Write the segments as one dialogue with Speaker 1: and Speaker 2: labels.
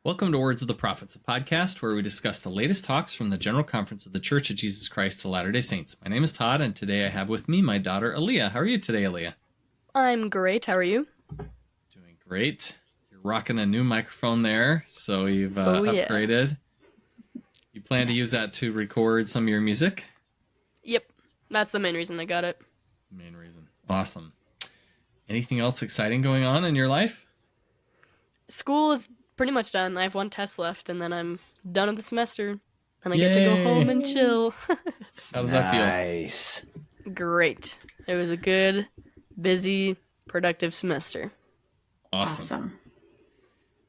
Speaker 1: Welcome to Words of the Prophets, a podcast where we discuss the latest talks from the General Conference of the Church of Jesus Christ of Latter-day Saints. My name is Todd, and today I have with me my daughter, Alia. How are you today, Alia?
Speaker 2: I'm great. How are you?
Speaker 1: Doing great. You're rocking a new microphone there, so you've upgraded. You plan to use that to record some of your music?
Speaker 2: Yep. That's the main reason I got it.
Speaker 1: Main reason. Awesome. Anything else exciting going on in your life?
Speaker 2: School is pretty much done. I have one test left, and then I'm done with the semester. And I get to go home and chill.
Speaker 1: How does that feel?
Speaker 3: Nice.
Speaker 2: Great. It was a good, busy, productive semester.
Speaker 1: Awesome.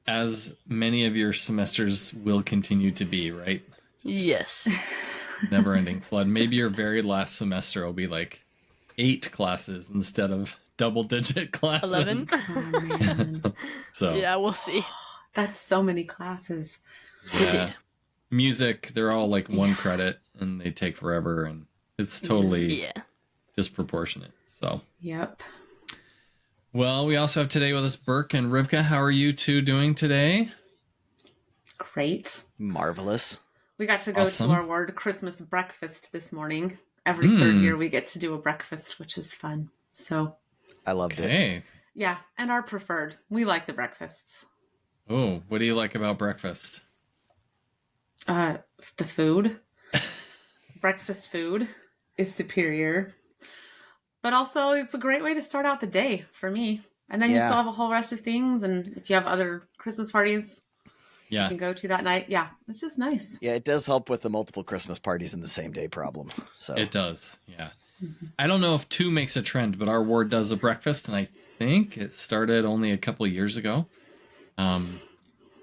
Speaker 1: As many of your semesters will continue to be, right?
Speaker 2: Yes.
Speaker 1: Never-ending flood. Maybe your very last semester will be like 8 classes instead of double-digit classes.
Speaker 2: 11?
Speaker 4: Oh, man.
Speaker 1: So
Speaker 2: Yeah, we'll see.
Speaker 4: That's so many classes.
Speaker 1: yeah. Music, they're all like 1 credit, and they take forever, and it's totally disproportionate. So
Speaker 4: Yep.
Speaker 1: well, we also have today with us Burke and Rivka. How are you two doing today?
Speaker 4: Great.
Speaker 3: Marvelous.
Speaker 4: We got to go
Speaker 1: Awesome.
Speaker 4: to our ward Christmas breakfast this morning. Every third year we get to do a breakfast, which is fun. So,
Speaker 3: I loved it.
Speaker 1: Okay.
Speaker 4: yeah, and our preferred. We like the breakfasts.
Speaker 1: Oh, what do you like about breakfast?
Speaker 4: The food. Breakfast food is superior. But also, it's a great way to start out the day for me. And then you
Speaker 3: Yeah.
Speaker 4: still have a whole rest of things. And if you have other Christmas parties you
Speaker 1: Yeah.
Speaker 4: can go to that night, yeah, it's just nice.
Speaker 3: Yeah, it does help with the multiple Christmas parties in the same day problem. So
Speaker 1: It does, yeah. I don't know if 2 makes a trend, but our ward does a breakfast, and I think it started only a couple of years ago.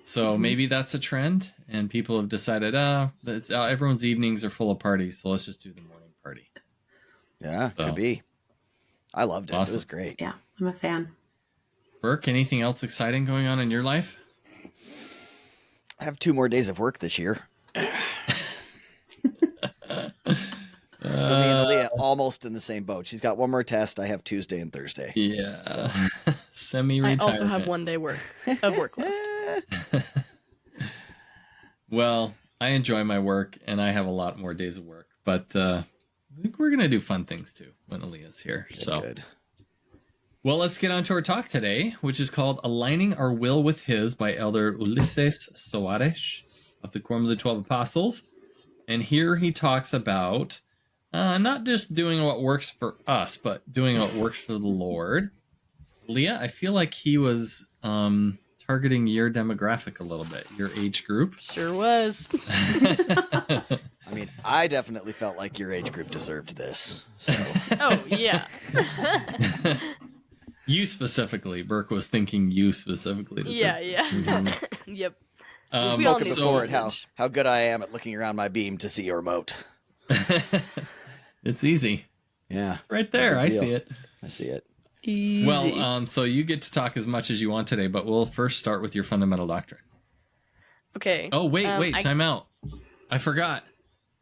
Speaker 1: So maybe that's a trend, and people have decided, everyone's evenings are full of parties, so let's just do the morning party.
Speaker 3: yeah,
Speaker 1: So.
Speaker 3: could be. I loved it.
Speaker 1: Awesome.
Speaker 3: It was great.
Speaker 4: Yeah, I'm a fan.
Speaker 1: Burke, anything else exciting going on in your life?
Speaker 3: I have 2 more days of work this year. So me and Alia almost in the same boat. She's got 1 more test. I have Tuesday and Thursday.
Speaker 1: Yeah.
Speaker 3: So.
Speaker 2: I
Speaker 1: Semi-retirement.
Speaker 2: also have 1 day of work left.
Speaker 1: Well, I enjoy my work, and I have a lot more days of work, but I think we're going to do fun things too when Alia's here. So,
Speaker 3: Good.
Speaker 1: well, let's get on to our talk today, which is called Aligning Our Will with His by Elder Ulisses Soares of the Quorum of the 12 Apostles. And here he talks about not just doing what works for us, but doing what works for the Lord. Leah, I feel like he was targeting your demographic a little bit, your age group.
Speaker 2: Sure was.
Speaker 3: I mean, I definitely felt like your age group deserved this. So
Speaker 2: Oh, yeah.
Speaker 1: You specifically. Burke was thinking you specifically.
Speaker 2: Yeah. Yep. We all
Speaker 3: spoken
Speaker 2: need
Speaker 3: before at
Speaker 2: knowledge.
Speaker 3: how good I am at looking around my beam to see your moat.
Speaker 1: It's easy.
Speaker 3: Yeah.
Speaker 1: Right there.
Speaker 3: No
Speaker 1: I
Speaker 3: big deal.
Speaker 1: see it.
Speaker 3: I see it.
Speaker 2: Easy.
Speaker 1: Well, so you get to talk as much as you want today, but we'll first start with your fundamental doctrine.
Speaker 2: okay.
Speaker 1: Oh, wait, time out. I forgot.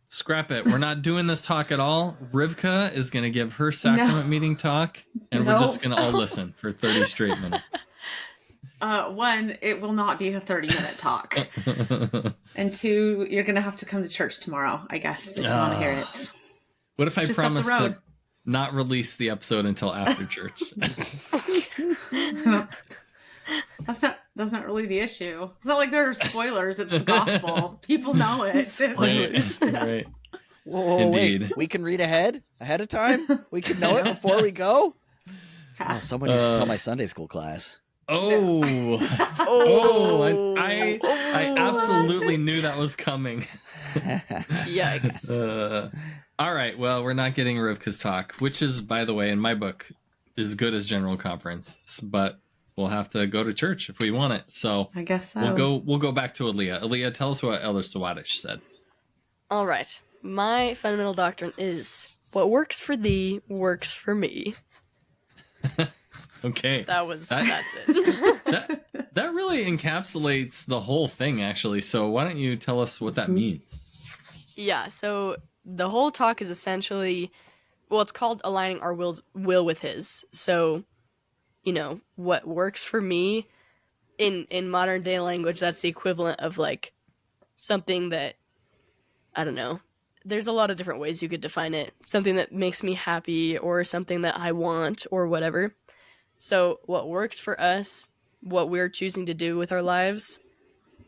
Speaker 1: Scrap it. We're not doing this talk at all. Rivka is going to give her sacrament meeting talk, and we're
Speaker 4: No.
Speaker 1: just going to all listen for 30 straight minutes.
Speaker 4: 1, it will not be a 30-minute talk. And 2, you're going to have to come to church tomorrow, I guess, if you want to hear it.
Speaker 1: What if I
Speaker 4: Just up the
Speaker 1: promise to
Speaker 4: road.
Speaker 1: not release the episode until after church?
Speaker 4: That's not really the issue. It's not like there are spoilers. It's the gospel. People know it.
Speaker 1: Right.
Speaker 3: Whoa,
Speaker 1: Indeed.
Speaker 3: wait. We can read ahead of time? We can know it before we go? Oh, someone needs to tell my Sunday school class.
Speaker 1: Oh, I absolutely knew that was coming.
Speaker 2: Yikes.
Speaker 1: All right, well, we're not getting Rivka's talk, which is, by the way, in my book, as good as General Conference, but we'll have to go to church if we want it. So
Speaker 4: I guess so.
Speaker 1: we'll go back to Alia. Alia, tell us what Elder Soares said.
Speaker 2: All right. My fundamental doctrine is what works for thee works for me.
Speaker 1: Okay.
Speaker 2: That's it.
Speaker 1: That really encapsulates the whole thing, actually. So why don't you tell us what that means?
Speaker 2: Yeah, so the whole talk is essentially, well, it's called aligning our will with his. So, what works for me in modern day language, that's the equivalent of like something that, I don't know. There's a lot of different ways you could define it. Something that makes me happy, or something that I want, or whatever. So what works for us, what we're choosing to do with our lives,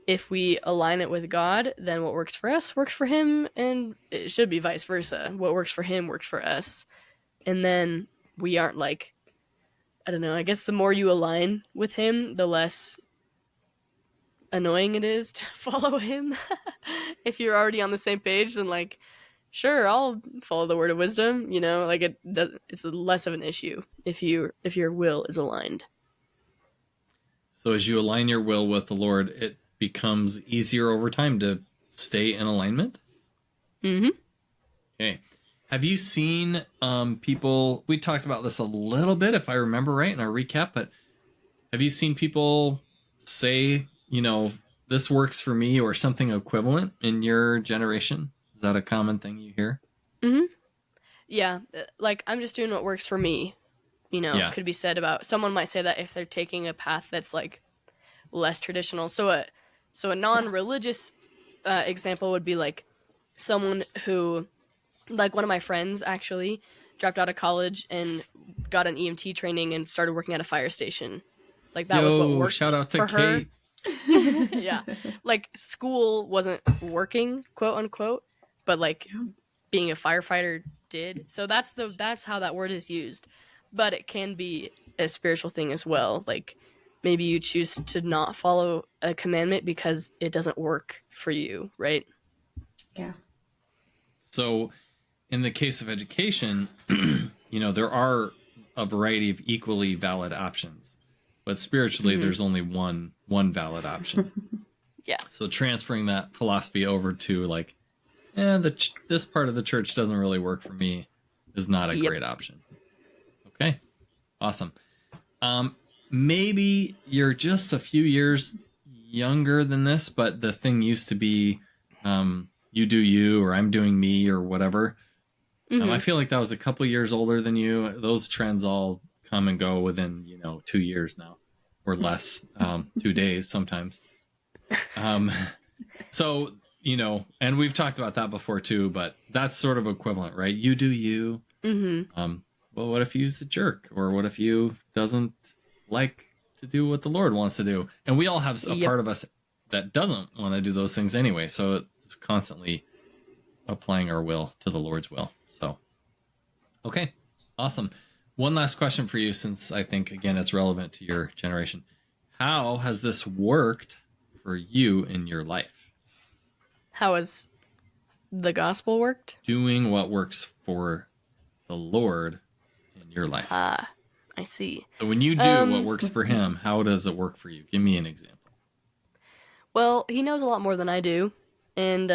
Speaker 2: if we align it with God, then what works for us works for him, and it should be vice versa. What works for him works for us. And then we aren't like, I don't know, I guess the more you align with him, the less annoying it is to follow him. If you're already on the same page, then like, sure, I'll follow the word of wisdom, you know, like it's less of an issue if your will is aligned.
Speaker 1: So as you align your will with the Lord, it becomes easier over time to stay in alignment?
Speaker 2: Mm-hmm.
Speaker 1: Okay. Have you seen people, we talked about this a little bit, if I remember right, in our recap, but have you seen people say, you know, this works for me, or something equivalent in your generation? Is that a common thing you hear?
Speaker 2: Mm-hmm. Yeah, like, I'm just doing what works for me, you know.
Speaker 1: Yeah.
Speaker 2: Could be said about, someone might say that if they're taking a path that's like less traditional. So a non-religious example would be like someone who, like one of my friends actually dropped out of college and got an EMT training and started working at a fire station. Like that was what worked
Speaker 1: shout out to
Speaker 2: for her.
Speaker 1: Kate.
Speaker 2: Yeah, like school wasn't working, quote unquote, but like being a firefighter did. So that's how that word is used. But it can be a spiritual thing as well. Like maybe you choose to not follow a commandment because it doesn't work for you, right?
Speaker 4: Yeah.
Speaker 1: So in the case of education, you know, there are a variety of equally valid options, but spiritually there's only one valid option.
Speaker 2: Yeah.
Speaker 1: So transferring that philosophy over to like, this part of the church doesn't really work for me is not a great option. Okay. Awesome. Maybe you're just a few years younger than this, but the thing used to be, you do you, or I'm doing me, or whatever. I feel like that was a couple years older than you. Those trends all come and go within, 2 years now, or less, 2 days sometimes. So, and we've talked about that before too, but that's sort of equivalent, right? You do you. Well, what if you's a jerk? Or what if you doesn't like to do what the Lord wants to do? And we all have a part of us that doesn't want to do those things anyway. So it's constantly applying our will to the Lord's will. So, okay, awesome. One last question for you, since I think, again, it's relevant to your generation. How has this worked for you in your life?
Speaker 2: How has the gospel worked?
Speaker 1: Doing what works for the Lord in your life.
Speaker 2: I see.
Speaker 1: So when you do what works for him, how does it work for you? Give me an example.
Speaker 2: Well, he knows a lot more than I do. And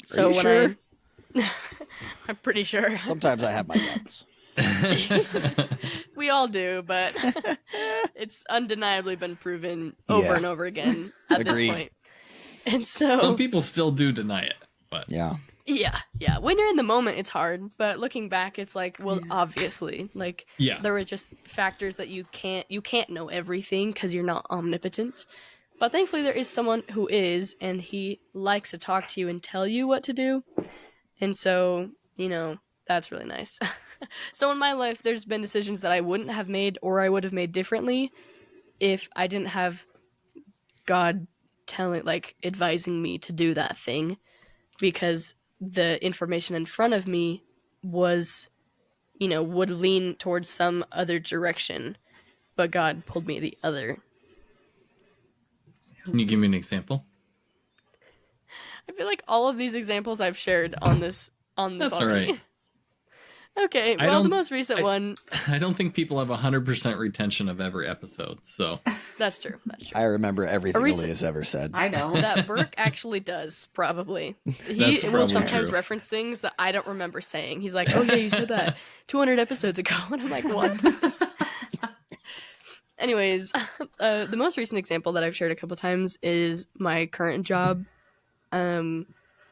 Speaker 2: so
Speaker 3: you
Speaker 2: when
Speaker 3: sure?
Speaker 2: I'm pretty sure.
Speaker 3: Sometimes I have my doubts.
Speaker 2: We all do, but it's undeniably been proven over and over again at
Speaker 3: Agreed.
Speaker 2: this point. And so
Speaker 1: Some people still do deny it, but
Speaker 3: Yeah.
Speaker 2: yeah. When you're in the moment, it's hard. But looking back, it's like, well, obviously, like there were just factors that you can't know everything because you're not omnipotent. But thankfully, there is someone who is, and he likes to talk to you and tell you what to do. And so, that's really nice. So in my life, there's been decisions that I wouldn't have made, or I would have made differently if I didn't have God advising me to do that thing, because the information in front of me was, would lean towards some other direction, but God pulled me the other.
Speaker 1: Can you give me an example?
Speaker 2: I feel like all of these examples I've shared on this
Speaker 1: That's
Speaker 2: already.
Speaker 1: all right.
Speaker 2: Okay, well, the most recent one.
Speaker 1: I don't think people have 100% retention of every episode, so.
Speaker 2: That's true.
Speaker 3: I remember everything Elias ever said.
Speaker 4: I know.
Speaker 2: That Burke actually does, probably. He
Speaker 1: That's
Speaker 2: will
Speaker 1: probably
Speaker 2: sometimes
Speaker 1: true.
Speaker 2: reference things that I don't remember saying. He's like, oh yeah, you said that 200 episodes ago. And I'm like, what? Anyways, the most recent example that I've shared a couple times is my current job.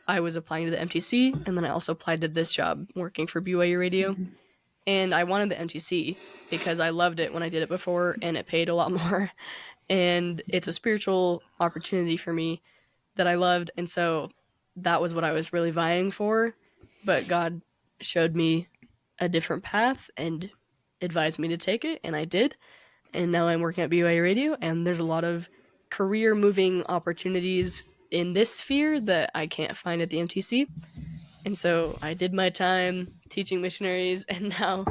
Speaker 2: I was applying to the MTC, and then I also applied to this job working for BYU Radio. And I wanted the MTC because I loved it when I did it before, and it paid a lot more. and it's a spiritual opportunity for me that I loved, and so that was what I was really vying for. But God showed me a different path and advised me to take it, and I did. And now I'm working at BYU Radio, and there's a lot of career moving opportunities in this sphere that I can't find at the MTC. And so I did my time teaching missionaries, and now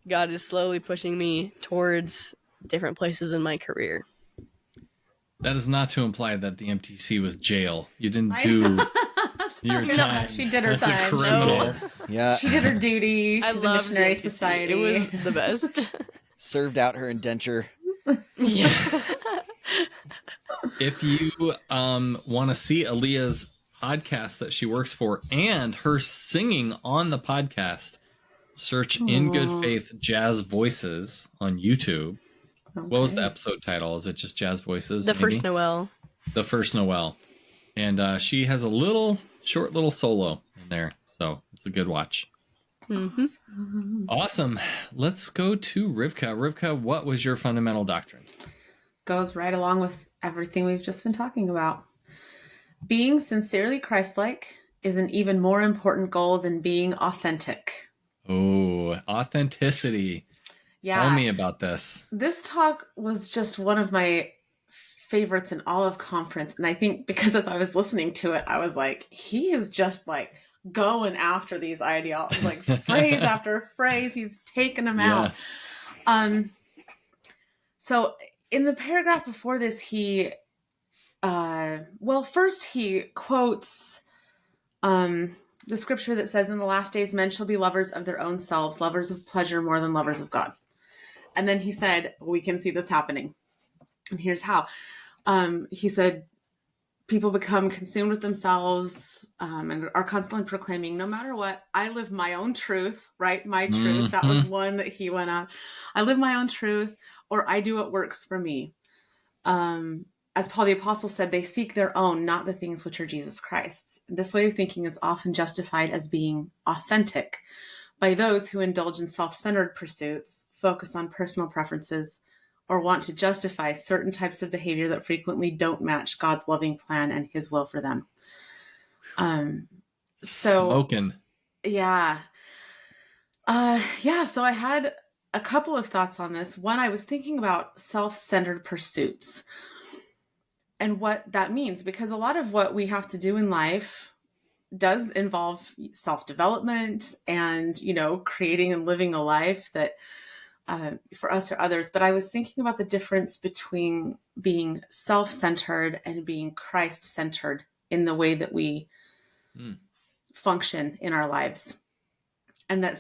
Speaker 2: God is slowly pushing me towards different places in my career.
Speaker 1: That is not to imply that the MTC was jail. You didn't do your
Speaker 4: No,
Speaker 1: time.
Speaker 4: she did her
Speaker 1: as
Speaker 4: time.
Speaker 1: a criminal.
Speaker 3: Yeah.
Speaker 4: She did her duty to
Speaker 2: I
Speaker 4: the
Speaker 2: loved
Speaker 4: missionary
Speaker 2: the MTC.
Speaker 4: society.
Speaker 2: It was the best.
Speaker 3: Served out her indenture.
Speaker 2: Yeah.
Speaker 1: If you want to see Alia's podcast that she works for and her singing on the podcast, search In Good Faith Jazz Voices on YouTube.
Speaker 4: Okay.
Speaker 1: What was the episode title? Is it just Jazz Voices?
Speaker 2: The
Speaker 1: maybe?
Speaker 2: first Noel.
Speaker 1: The First Noel. And she has a short little solo in there. So it's a good watch.
Speaker 2: Mm-hmm.
Speaker 1: Awesome. Let's go to Rivka. Rivka, what was your fundamental doctrine?
Speaker 4: Goes right along with everything we've just been talking about. Being sincerely Christ-like is an even more important goal than being authentic.
Speaker 1: Oh, authenticity.
Speaker 4: Yeah.
Speaker 1: Tell me about this.
Speaker 4: This talk was just one of my favorites in all of conference. And I think because as I was listening to it, I was like, he is just like going after these ideologies, like phrase after phrase, he's taking them out.
Speaker 1: Yes.
Speaker 4: So in the paragraph before this, first he quotes the scripture that says, in the last days, men shall be lovers of their own selves, lovers of pleasure more than lovers of God. And then he said, we can see this happening. And here's how. He said, people become consumed with themselves and are constantly proclaiming, no matter what, I live my own truth, right? My truth. That was one that he went on. I live my own truth, or I do what works for me. As Paul the Apostle said, they seek their own, not the things which are Jesus Christ's. This way of thinking is often justified as being authentic by those who indulge in self-centered pursuits, focus on personal preferences, or want to justify certain types of behavior that frequently don't match God's loving plan and his will for them.
Speaker 1: Smoking.
Speaker 4: Yeah. So I had a couple of thoughts on this. One, I was thinking about self-centered pursuits and what that means, because a lot of what we have to do in life does involve self-development and, creating and living a life that for us or others. But I was thinking about the difference between being self-centered and being Christ-centered in the way that we function in our lives. And that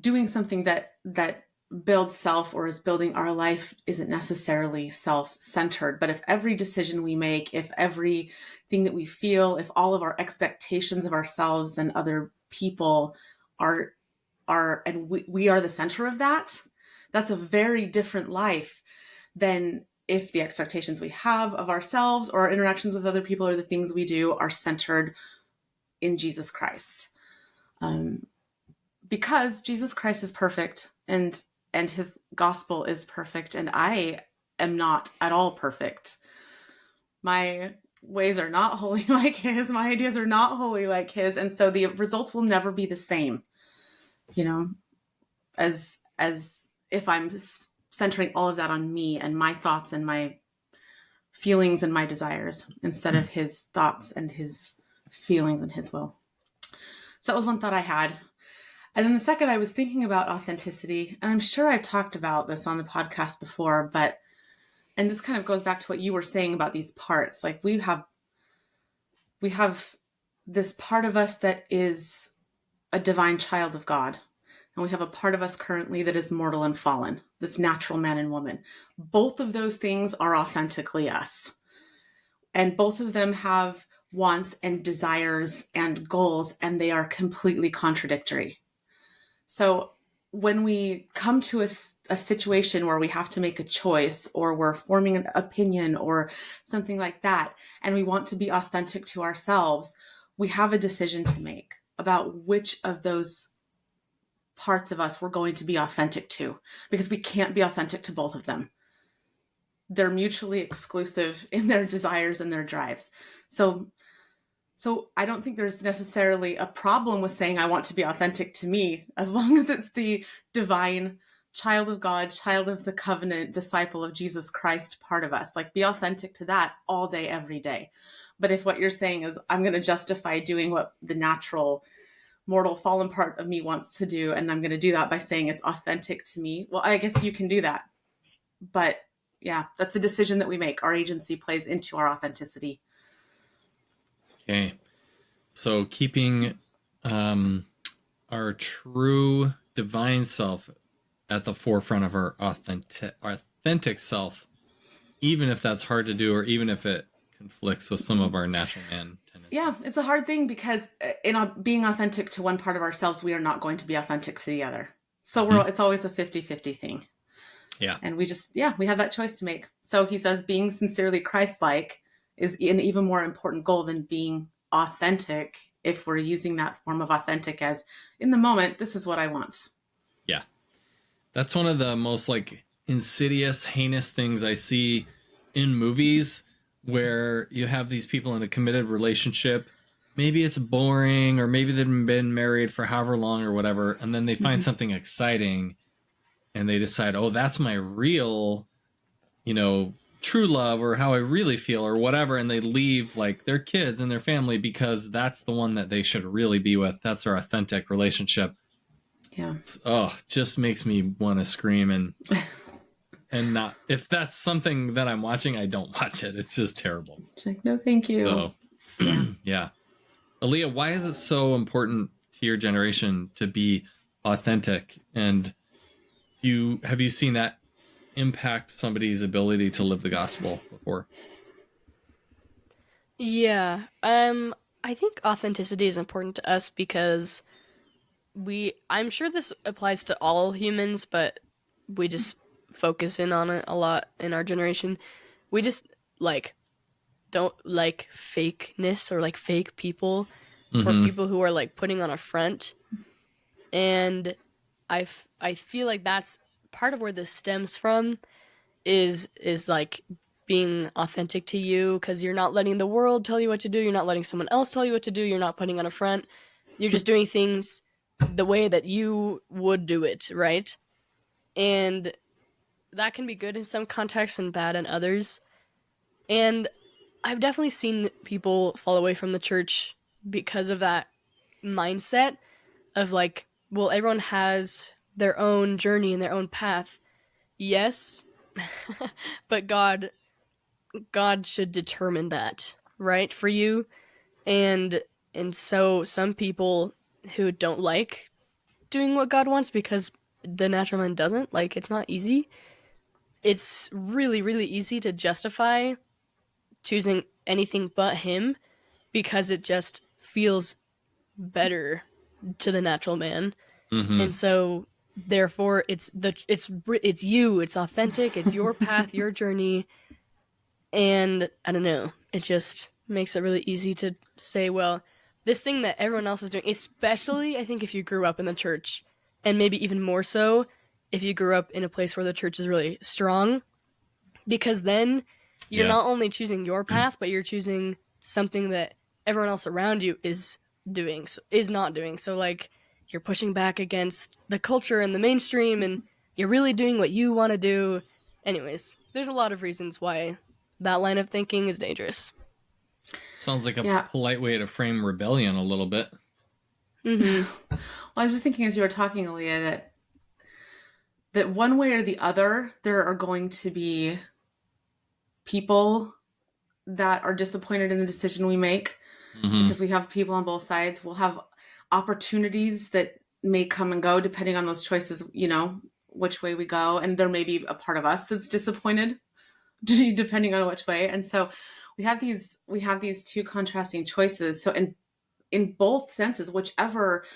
Speaker 4: doing something that builds self or is building our life isn't necessarily self-centered. But if every decision we make, if everything that we feel, if all of our expectations of ourselves and other people are and we are the center of that, that's a very different life than if the expectations we have of ourselves or our interactions with other people or the things we do are centered in Jesus Christ. Because Jesus Christ is perfect and his gospel is perfect, and I am not at all perfect. My ways are not holy like his. My ideas are not holy like his. And so the results will never be the same, as if I'm centering all of that on me and my thoughts and my feelings and my desires instead of his thoughts and his feelings and his will. So that was one thought I had. And then the second, I was thinking about authenticity, and I'm sure I've talked about this on the podcast before, and this kind of goes back to what you were saying about these parts. Like we have this part of us that is a divine child of God, and we have a part of us currently that is mortal and fallen, that's natural man and woman. Both of those things are authentically us, and both of them have wants and desires and goals, and they are completely contradictory. So when we come to a situation where we have to make a choice or we're forming an opinion or something like that, and we want to be authentic to ourselves, we have a decision to make about which of those parts of us we're going to be authentic to, because we can't be authentic to both of them. they're mutually exclusive in their desires and their drives. So I don't think there's necessarily a problem with saying I want to be authentic to me, as long as it's the divine child of God, child of the covenant, disciple of Jesus Christ part of us. Like, be authentic to that all day, every day. But if what you're saying is I'm going to justify doing what the natural, mortal, fallen part of me wants to do, and I'm going to do that by saying it's authentic to me, well, I guess you can do that. But yeah, that's a decision that we make. Our agency plays into our authenticity.
Speaker 1: Okay. So keeping our true divine self at the forefront of our authentic self, even if that's hard to do, or even if it conflicts with some of our natural man tendencies.
Speaker 4: Yeah, it's a hard thing, because in being authentic to one part of ourselves, we are not going to be authentic to the other. So it's always a 50-50 thing.
Speaker 1: Yeah.
Speaker 4: And we have that choice to make. So he says being sincerely Christ-like is an even more important goal than being authentic, if we're using that form of authentic as, in the moment, this is what I want.
Speaker 1: Yeah. That's one of the most like insidious, heinous things I see in movies, where you have these people in a committed relationship. Maybe it's boring, or maybe they've been married for however long or whatever, and then they find something exciting and they decide, oh, that's my real, true love, or how I really feel, or whatever, and they leave like their kids and their family because that's the one that they should really be with. That's their authentic relationship.
Speaker 4: Yeah.
Speaker 1: Just makes me want to scream, and not, if that's something that I'm watching, I don't watch it. It's just terrible.
Speaker 4: Like, no, thank you.
Speaker 1: So, yeah. Alia, why is it so important to your generation to be authentic? And have you seen that impact somebody's ability to live the gospel before?
Speaker 2: Yeah. I think authenticity is important to us because I'm sure this applies to all humans, but we just focus in on it a lot in our generation. We just don't like fakeness, or like fake people, or people who are like putting on a front. And I feel like that's part of where this stems from, is like being authentic to you, because you're not letting the world tell you what to do, you're not letting someone else tell you what to do, you're not putting on a front, you're just doing things the way that you would do it, right? And that can be good in some contexts and bad in others. And I've definitely seen people fall away from the church because of that mindset of like, well, everyone has their own journey and their own path. Yes, but God should determine that, right, for you. And so some people who don't like doing what God wants because the natural man doesn't, like, it's not easy. It's really, really easy to justify choosing anything but him because it just feels better to the natural man. And so therefore it's you, it's authentic, it's your path, your journey. And I don't know, it just makes it really easy to say, well, this thing that everyone else is doing, especially I think if you grew up in the church, and maybe even more so if you grew up in a place where the church is really strong, because then you're not only choosing your path, but you're choosing something that everyone else around you is not doing. So like, you're pushing back against the culture and the mainstream, and you're really doing what you want to do. Anyways, there's a lot of reasons why that line of thinking is dangerous.
Speaker 1: Sounds like a polite way to frame rebellion a little bit.
Speaker 4: Well, I was just thinking as you were talking, Alia, that one way or the other, there are going to be people that are disappointed in the decision we make, because we have people on both sides. We'll have opportunities that may come and go depending on those choices, which way we go. And there may be a part of us that's disappointed depending on which way. And so we have these two contrasting choices. So in both senses, whichever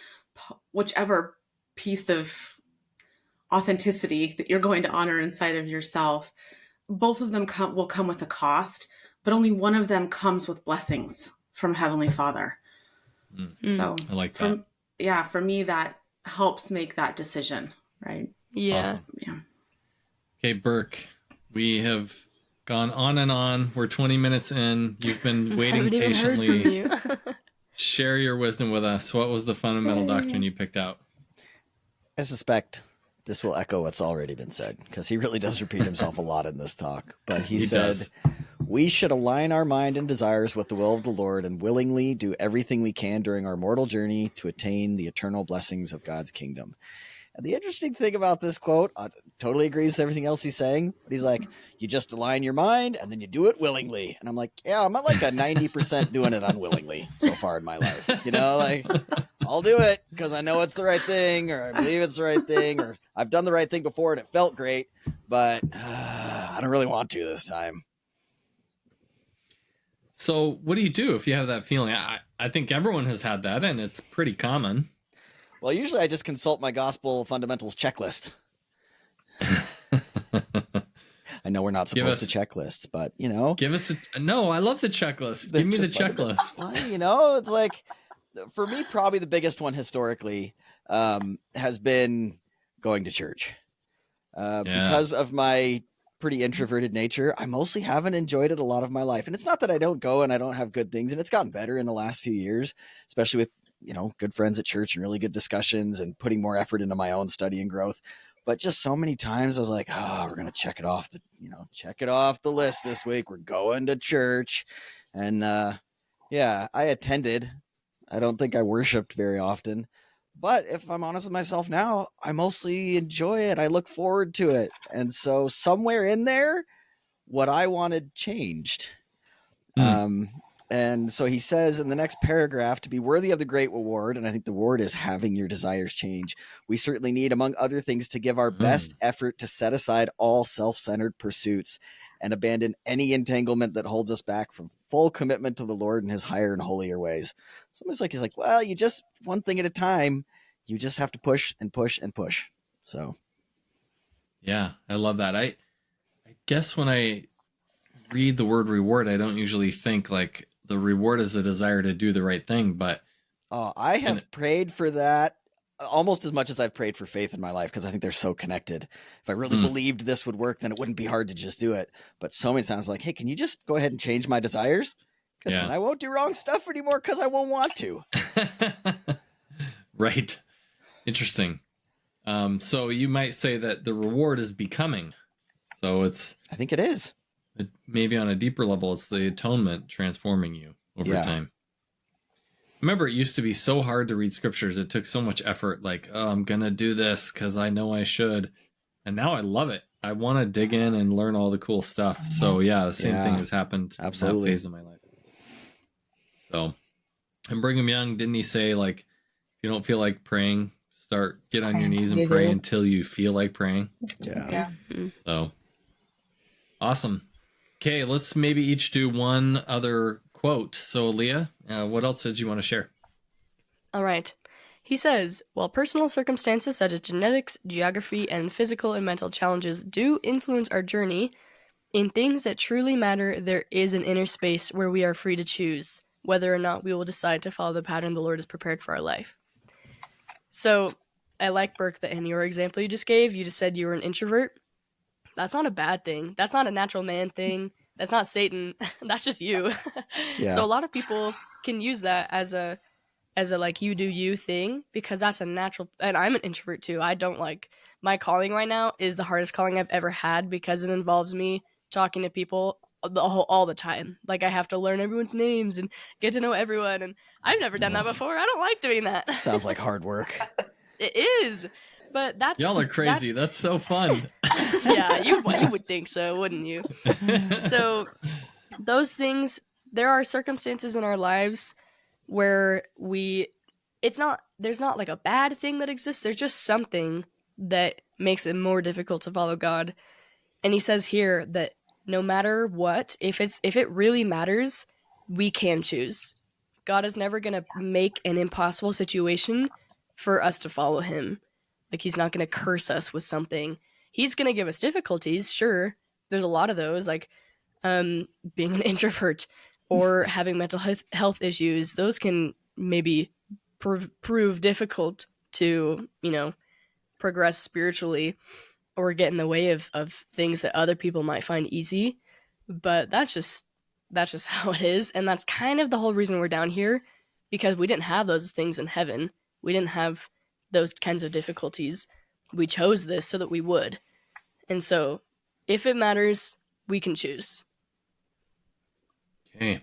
Speaker 4: piece of authenticity that you're going to honor inside of yourself, both of them will come with a cost, but only one of them comes with blessings from Heavenly Father. So
Speaker 1: I like that.
Speaker 4: For me, that helps make that decision, right?
Speaker 2: Yeah.
Speaker 1: Awesome.
Speaker 4: Yeah.
Speaker 1: Okay, Burke, we have gone on and on. We're 20 minutes in. You've been
Speaker 2: I
Speaker 1: waiting
Speaker 2: haven't even heard
Speaker 1: patiently.
Speaker 2: from you.
Speaker 1: Share your wisdom with us. What was the fundamental doctrine you picked out?
Speaker 3: I suspect this will echo what's already been said, because he really does repeat himself a lot in this talk. But he said,
Speaker 1: does.
Speaker 3: we should align our mind and desires with the will of the Lord and willingly do everything we can during our mortal journey to attain the eternal blessings of God's kingdom. And the interesting thing about this quote, totally agrees with everything else he's saying, but he's like, you just align your mind and then you do it willingly. And I'm like, yeah, I'm at like a 90% doing it unwillingly so far in my life. You know, like I'll do it because I know it's the right thing, or I believe it's the right thing, or I've done the right thing before and it felt great, but I don't really want to this time.
Speaker 1: So what do you do if you have that feeling? I think everyone has had that, and it's pretty common.
Speaker 3: Well, usually I just consult my gospel fundamentals checklist. I know we're not supposed to checklists, but you know,
Speaker 1: give us no. I love the checklist. Give me the checklist.
Speaker 3: Well, you know, it's like for me, probably the biggest one historically has been going to church. Because of my pretty introverted nature, I mostly haven't enjoyed it a lot of my life. And it's not that I don't go and I don't have good things, and it's gotten better in the last few years, especially with, you know, good friends at church and really good discussions and putting more effort into my own study and growth. But just so many times I was like, oh, we're going to check it off the list this week. We're going to church. And yeah, I attended. I don't think I worshiped very often. But if I'm honest with myself now, I mostly enjoy it. I look forward to it. And so somewhere in there, what I wanted changed. And so he says in the next paragraph, to be worthy of the great reward, and I think the word is having your desires change, we certainly need, among other things, to give our best effort to set aside all self-centered pursuits and abandon any entanglement that holds us back from full commitment to the Lord and his higher and holier ways. So he's like, well, you just one thing at a time. You just have to push and push and push. So,
Speaker 1: yeah, I love that. I guess when I read the word reward, I don't usually think like the reward is a desire to do the right thing, but
Speaker 3: I have prayed for that almost as much as I've prayed for faith in my life, because I think they're so connected. If I really believed this would work, then it wouldn't be hard to just do it. But so many times like, hey, can you just go ahead and change my desires? Because then I won't do wrong stuff anymore because I won't want to.
Speaker 1: Right. Interesting. So you might say that the reward is becoming. So I
Speaker 3: think it is.
Speaker 1: Maybe on a deeper level, it's the atonement transforming you over time. Remember, it used to be so hard to read scriptures. It took so much effort. Like, oh, I'm going to do this because I know I should. And now I love it. I want to dig in and learn all the cool stuff. So yeah, the same thing has happened.
Speaker 3: Absolutely.
Speaker 1: In that phase of my life. So, and Brigham Young, didn't he say, like, if you don't feel like praying, get on your knees and pray until you feel like praying?
Speaker 3: Yeah.
Speaker 1: So awesome. Okay, let's maybe each do one other quote. So, Leah, what else did you want to share?
Speaker 2: All right. He says, while personal circumstances such as genetics, geography, and physical and mental challenges do influence our journey, in things that truly matter, there is an inner space where we are free to choose whether or not we will decide to follow the pattern the Lord has prepared for our life. So, I like, Burke, that in your example you just gave, you just said you were an introvert. That's not a bad thing. That's not a natural man thing. That's not Satan. That's just you. So a lot of people can use that as a like you do you thing, because that's a natural. And I'm an introvert too. I don't like, my calling right now is the hardest calling I've ever had, because it involves me talking to people all the time. Like, I have to learn everyone's names and get to know everyone, and I've never done that before. I don't like doing that.
Speaker 3: Sounds like hard work.
Speaker 2: It is. But that's,
Speaker 1: y'all are crazy. That's so fun.
Speaker 2: Yeah, you would think so, wouldn't you? So those things, there are circumstances in our lives where there's not like a bad thing that exists. There's just something that makes it more difficult to follow God. And he says here that no matter what, if it really matters, we can choose. God is never going to make an impossible situation for us to follow him. Like, he's not going to curse us with something. He's going to give us difficulties, sure. There's a lot of those, like being an introvert or having mental health issues. Those can maybe prove difficult to, progress spiritually or get in the way of things that other people might find easy. But that's just how it is, and that's kind of the whole reason we're down here, because we didn't have those things in heaven. We didn't have those kinds of difficulties. We chose this so that we would. And so, if it matters, we can choose.
Speaker 1: Okay.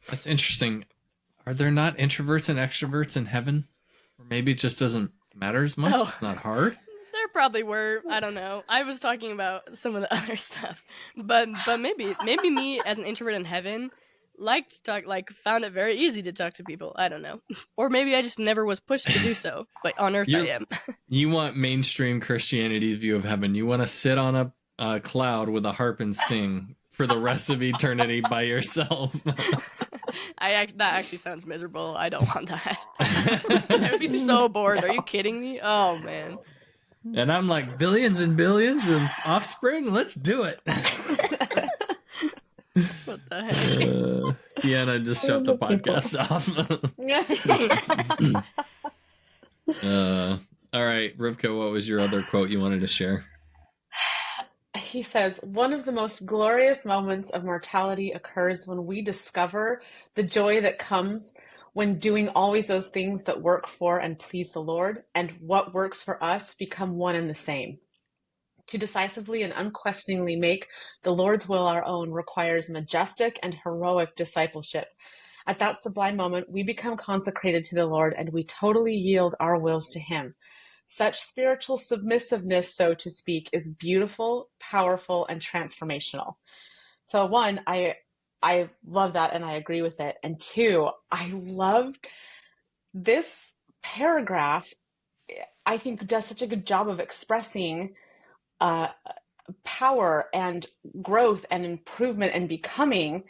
Speaker 1: That's interesting. Are there not introverts and extroverts in heaven? Or maybe it just doesn't matter as much?
Speaker 2: Oh.
Speaker 1: It's not hard?
Speaker 2: There probably were. I don't know. I was talking about some of the other stuff. But maybe me as an introvert in heaven liked to talk, like found it very easy to talk to people. I don't know. Or maybe I just never was pushed to do so. But on earth I am.
Speaker 1: You want mainstream Christianity's view of heaven. You want to sit on a cloud with a harp and sing for the rest of eternity by yourself.
Speaker 2: That actually sounds miserable. I don't want that. I would be so bored. Are you kidding me? Oh, man.
Speaker 1: And I'm like, billions and billions of offspring? Let's do it.
Speaker 2: What the heck?
Speaker 1: Deanna just shut the podcast off. All right, Rivka, what was your other quote you wanted to share?
Speaker 4: He says, one of the most glorious moments of mortality occurs when we discover the joy that comes when doing always those things that work for and please the Lord, and what works for us become one and the same. To decisively and unquestioningly make the Lord's will our own requires majestic and heroic discipleship. At that sublime moment, we become consecrated to the Lord, and we totally yield our wills to Him. Such spiritual submissiveness, so to speak, is beautiful, powerful, and transformational. So one, I love that and I agree with it. And two, I love this paragraph. I think does such a good job of expressing power and growth and improvement and becoming.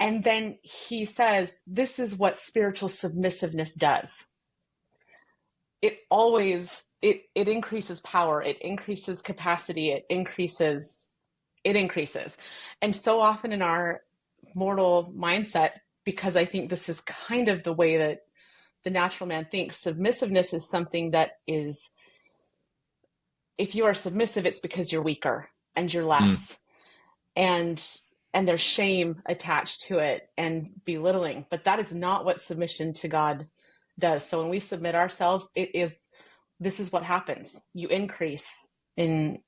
Speaker 4: And then he says, this is what spiritual submissiveness does. It always, it increases power, it increases capacity, it increases. And so often in our mortal mindset, because I think this is kind of the way that the natural man thinks, submissiveness is something that is, if you are submissive, it's because you're weaker and you're less. And there's shame attached to it and belittling, but that is not what submission to God does. So when we submit ourselves, this is what happens. You increase in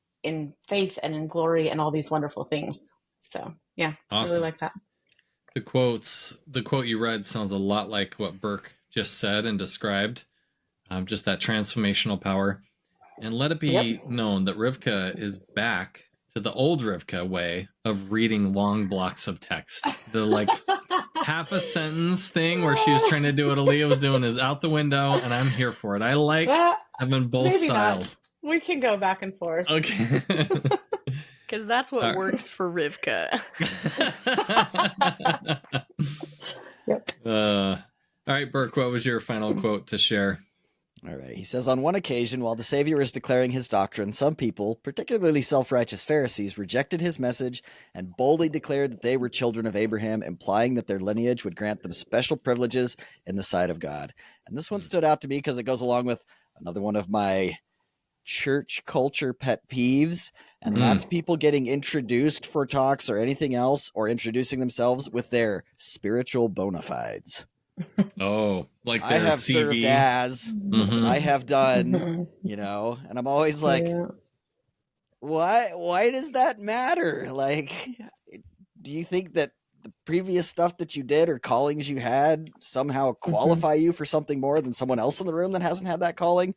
Speaker 4: faith and in glory and all these wonderful things. So yeah, awesome. I really like that.
Speaker 1: The quote you read sounds a lot like what Burke just said and described, just that transformational power. And let it be known that Rivka is back to the old Rivka way of reading long blocks of text. The like half a sentence thing where she was trying to do what Alia was doing is out the window, and I'm here for it. I like having both styles.
Speaker 4: Not. We can go back and forth.
Speaker 1: Okay.
Speaker 2: Because that's what works for Rivka.
Speaker 1: All right, Burke, what was your final quote to share?
Speaker 3: All right. He says, on one occasion, while the Savior is declaring his doctrine, some people, particularly self-righteous Pharisees, rejected his message and boldly declared that they were children of Abraham, implying that their lineage would grant them special privileges in the sight of God. And this one stood out to me because it goes along with another one of my church culture pet peeves, and that's people getting introduced for talks or anything else, or introducing themselves with their spiritual bona fides.
Speaker 1: Oh, like
Speaker 3: I have
Speaker 1: CV.
Speaker 3: served as, I have done, and I'm always like, why does that matter? Like, do you think that the previous stuff that you did or callings you had somehow qualify you for something more than someone else in the room that hasn't had that calling?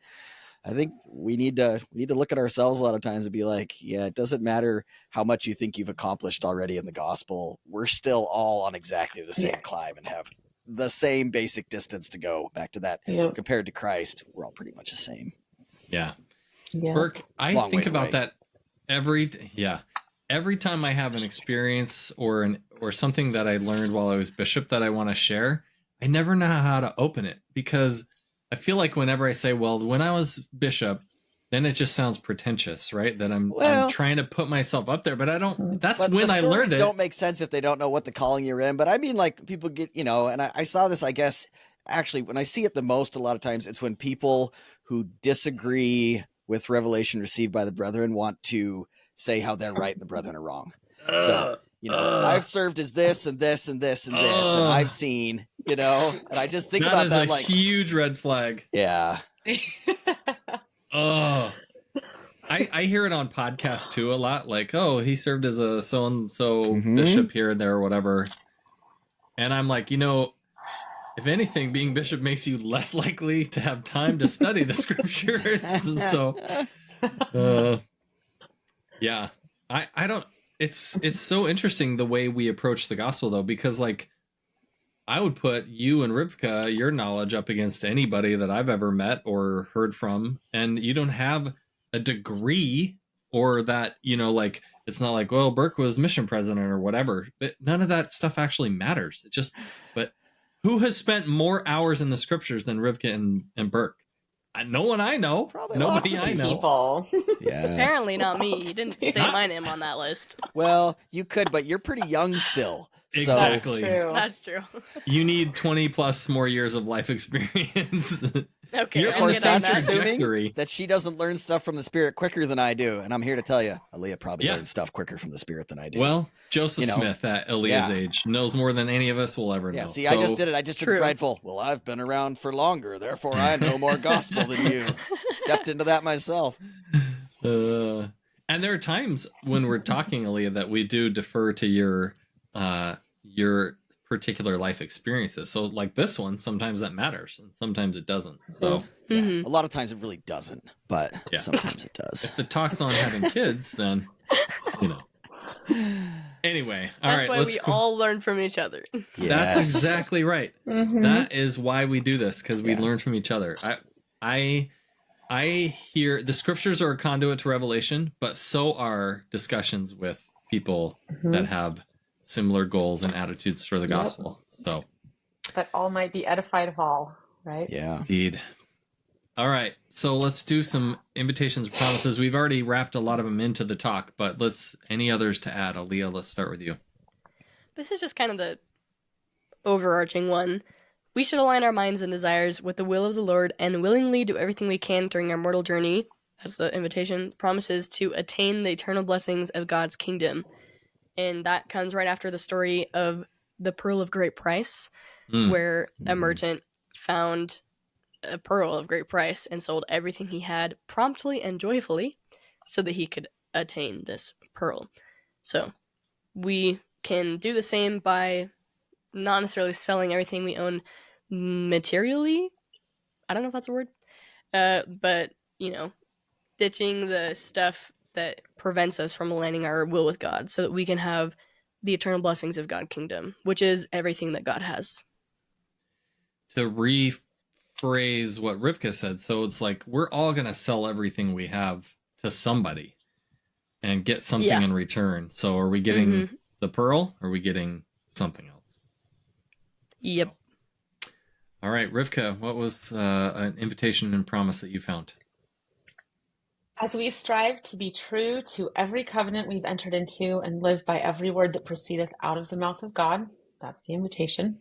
Speaker 3: I think we need to look at ourselves a lot of times and be like, yeah, it doesn't matter how much you think you've accomplished already in the gospel. We're still all on exactly the same climb and have the same basic distance to go back to that. Compared to Christ, we're all pretty much the same.
Speaker 1: Yeah. Burke, I think about that every time I have an experience or something that I learned while I was bishop that I want to share. I never know how to open it because I feel like whenever I say, well, when I was bishop, then it just sounds pretentious, right? That I'm trying to put myself up there, but I don't. That's when I learned it.
Speaker 3: Don't make sense if they don't know what the calling you're in. But I mean, like people get, and I saw this. I guess actually, when I see it the most, a lot of times it's when people who disagree with revelation received by the brethren want to say how they're right and the brethren are wrong. So I've served as this and this and this and this, and I've seen, and I just think about that like
Speaker 1: huge red flag.
Speaker 3: Yeah.
Speaker 1: Oh, I hear it on podcasts too a lot. Like, he served as a so and so bishop here and there or whatever, and I'm like, if anything, being bishop makes you less likely to have time to study the scriptures. So, yeah, I don't. It's so interesting the way we approach the gospel, though, because like I would put you and Rivka, your knowledge up against anybody that I've ever met or heard from, and you don't have a degree or that, like it's not like, well, Burke was mission president or whatever. But none of that stuff actually matters. It just, but who has spent more hours in the scriptures than Rivka and Burke? No one I know.
Speaker 3: Probably
Speaker 1: Nobody I know.
Speaker 5: People.
Speaker 3: Yeah.
Speaker 2: Apparently not me. You didn't say my name on that list.
Speaker 3: Well, you could, but you're pretty young still.
Speaker 1: Exactly.
Speaker 2: That's true.
Speaker 1: You need 20 plus more years of life experience.
Speaker 2: Okay.
Speaker 3: Of course, that's
Speaker 1: trajectory.
Speaker 3: assuming that she doesn't learn stuff from the Spirit quicker than I do. And I'm here to tell you, Alia probably
Speaker 1: Yeah.
Speaker 3: learned stuff quicker from the Spirit than I do.
Speaker 1: Well, Joseph Smith at Alia's age knows more than any of us will ever know.
Speaker 3: Yeah, see, I just did it. I just took the prideful. Well, I've been around for longer, therefore I know more gospel than you. Stepped into that myself.
Speaker 1: And there are times when we're talking, Alia, that we do defer to your particular life experiences. So like this one, sometimes that matters and sometimes it doesn't. So
Speaker 3: a lot of times it really doesn't, but sometimes it does.
Speaker 1: If the talk's on having kids, then Anyway,
Speaker 2: that's why we all learn from each other.
Speaker 3: Yes.
Speaker 1: That's exactly right. That is why we do this, because we learn from each other. I hear the scriptures are a conduit to revelation, but so are discussions with people that have similar goals and attitudes for the gospel. So
Speaker 5: that all might be edified of all, right?
Speaker 3: Yeah.
Speaker 1: Indeed. All right. So let's do some invitations and promises. We've already wrapped a lot of them into the talk, but any others to add? Alia, let's start with you.
Speaker 2: This is just kind of the overarching one. We should align our minds and desires with the will of the Lord and willingly do everything we can during our mortal journey. That's the invitation. Promises to attain the eternal blessings of God's kingdom. And that comes right after the story of the pearl of great price, where a merchant found a pearl of great price and sold everything he had promptly and joyfully so that he could attain this pearl. So we can do the same by not necessarily selling everything we own materially. I don't know if that's a word. But, ditching the stuff that prevents us from aligning our will with God so that we can have the eternal blessings of God's kingdom, which is everything that God has.
Speaker 1: To rephrase what Rivka said, so it's like we're all going to sell everything we have to somebody and get something in return. So are we getting the pearl or are we getting something else?
Speaker 2: Yep.
Speaker 1: So. All right, Rivka, what was an invitation and promise that you found?
Speaker 5: As we strive to be true to every covenant we've entered into and live by every word that proceedeth out of the mouth of God, that's the invitation,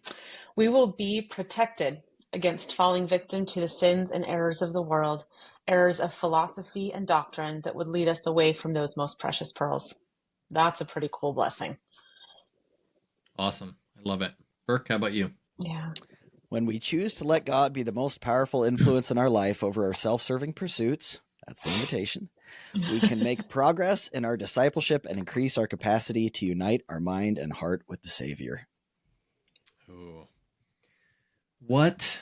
Speaker 5: we will be protected against falling victim to the sins and errors of the world, errors of philosophy and doctrine that would lead us away from those most precious pearls. That's a pretty cool blessing.
Speaker 1: Awesome. I love it. Burke, how about you?
Speaker 5: Yeah.
Speaker 3: When we choose to let God be the most powerful influence in our life over our self-serving pursuits, that's the invitation, we can make progress in our discipleship and increase our capacity to unite our mind and heart with the Savior.
Speaker 1: Ooh. What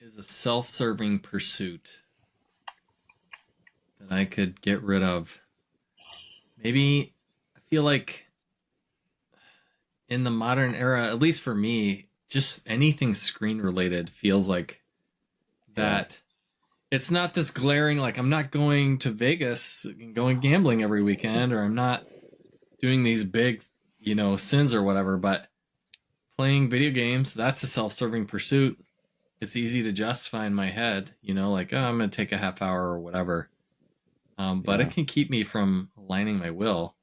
Speaker 1: is a self-serving pursuit that I could get rid of? Maybe I feel like in the modern era, at least for me, just anything screen related feels like that. It's not this glaring, like I'm not going to Vegas and going gambling every weekend, or I'm not doing these big, sins or whatever, but playing video games, that's a self-serving pursuit. It's easy to justify in my head, like, I'm going to take a half hour or whatever. But it can keep me from aligning my will.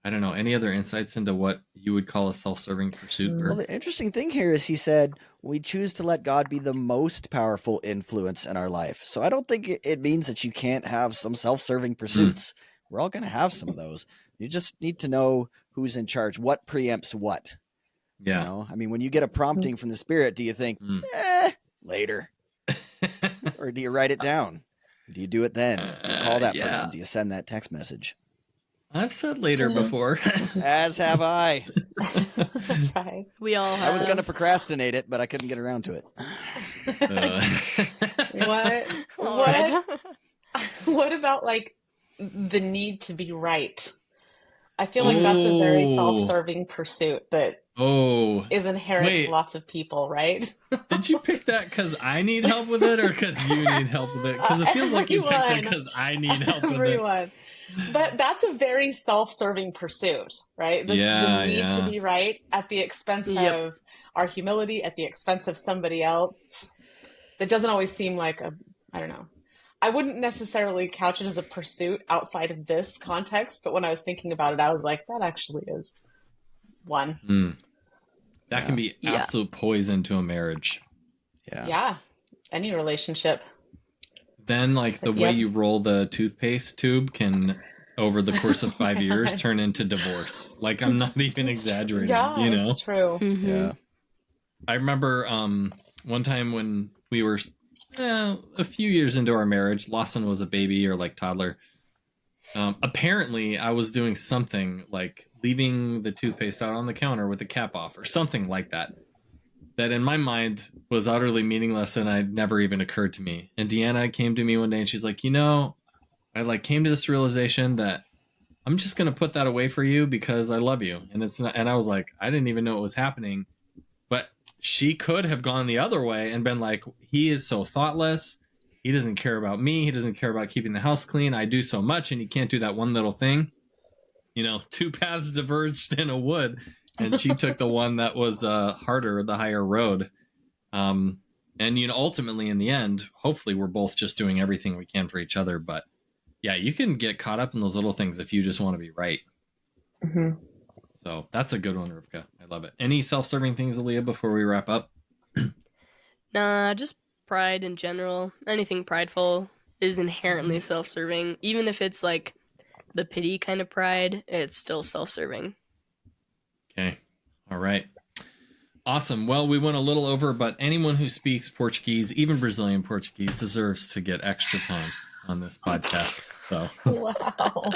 Speaker 1: I don't know. Any other insights into what you would call a self-serving pursuit?
Speaker 3: Well, the interesting thing here is he said, we choose to let God be the most powerful influence in our life. So I don't think it means that you can't have some self-serving pursuits. We're all going to have some of those. You just need to know who's in charge, what preempts what.
Speaker 1: Yeah.
Speaker 3: You know? I mean, when you get a prompting from the Spirit, do you think, later? Or do you write it down? Do you do it then? Do you call that person? Do you send that text message?
Speaker 1: I've said later before.
Speaker 3: As have I.
Speaker 5: Right.
Speaker 2: We all have.
Speaker 3: I was going to procrastinate it, but I couldn't get around to it.
Speaker 5: What about like the need to be right? I feel like that's a very self-serving pursuit that is inherent to lots of people, right?
Speaker 1: Did you pick that because I need help with it, or because you need help with it? Because it feels like you picked it because I need help with it.
Speaker 5: But that's a very self-serving pursuit, right? The need to be right at the expense of our humility, at the expense of somebody else. That doesn't always seem like I don't know. I wouldn't necessarily couch it as a pursuit outside of this context, but when I was thinking about it, I was like, that actually is one.
Speaker 1: That can be absolute poison to a marriage.
Speaker 5: Yeah. Any relationship.
Speaker 1: Then, like, the way you roll the toothpaste tube can, over the course of 5 years, turn into divorce. Like, I'm not even exaggerating.
Speaker 5: Yeah,
Speaker 1: you know?
Speaker 5: it's true.
Speaker 2: Mm-hmm.
Speaker 3: Yeah.
Speaker 1: I remember one time when we were a few years into our marriage, Lawson was a baby or like toddler. Apparently, I was doing something like leaving the toothpaste out on the counter with the cap off or something like that. That in my mind was utterly meaningless and it never even occurred to me. And Deanna came to me one day and she's like, I like came to this realization that I'm just going to put that away for you because I love you. And it's not, and I was like, I didn't even know it was happening, but she could have gone the other way and been like, he is so thoughtless. He doesn't care about me. He doesn't care about keeping the house clean. I do so much and he can't do that one little thing. Two paths diverged in a wood. And she took the one that was harder, the higher road. And ultimately in the end, hopefully we're both just doing everything we can for each other. But yeah, you can get caught up in those little things if you just want to be right.
Speaker 5: Mm-hmm.
Speaker 1: So that's a good one, Rivka. I love it. Any self-serving things, Alia, before we wrap up?
Speaker 2: Nah, just pride in general. Anything prideful is inherently self-serving. Even if it's like the pity kind of pride, it's still self-serving.
Speaker 1: Okay. All right. Awesome. Well, we went a little over, but anyone who speaks Portuguese, even Brazilian Portuguese, deserves to get extra time on this podcast. So,
Speaker 5: wow.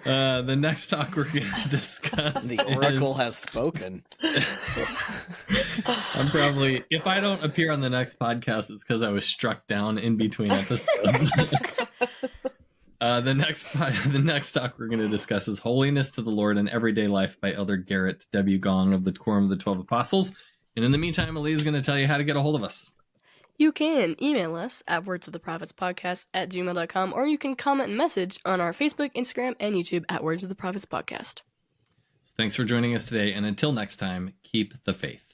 Speaker 1: The next talk we're going to discuss.
Speaker 3: The Oracle has spoken.
Speaker 1: I'm probably, if I don't appear on the next podcast, it's because I was struck down in between episodes. The next talk we're going to discuss is Holiness to the Lord in Everyday Life by Elder Garrett W. Gong of the Quorum of the 12 Apostles. And in the meantime, Alia is going to tell you how to get a hold of us.
Speaker 2: You can email us at wordsoftheprophets@gmail.com, or you can comment and message on our Facebook, Instagram, and YouTube at Words of the Prophets Podcast.
Speaker 1: Thanks for joining us today, and until next time, keep the faith.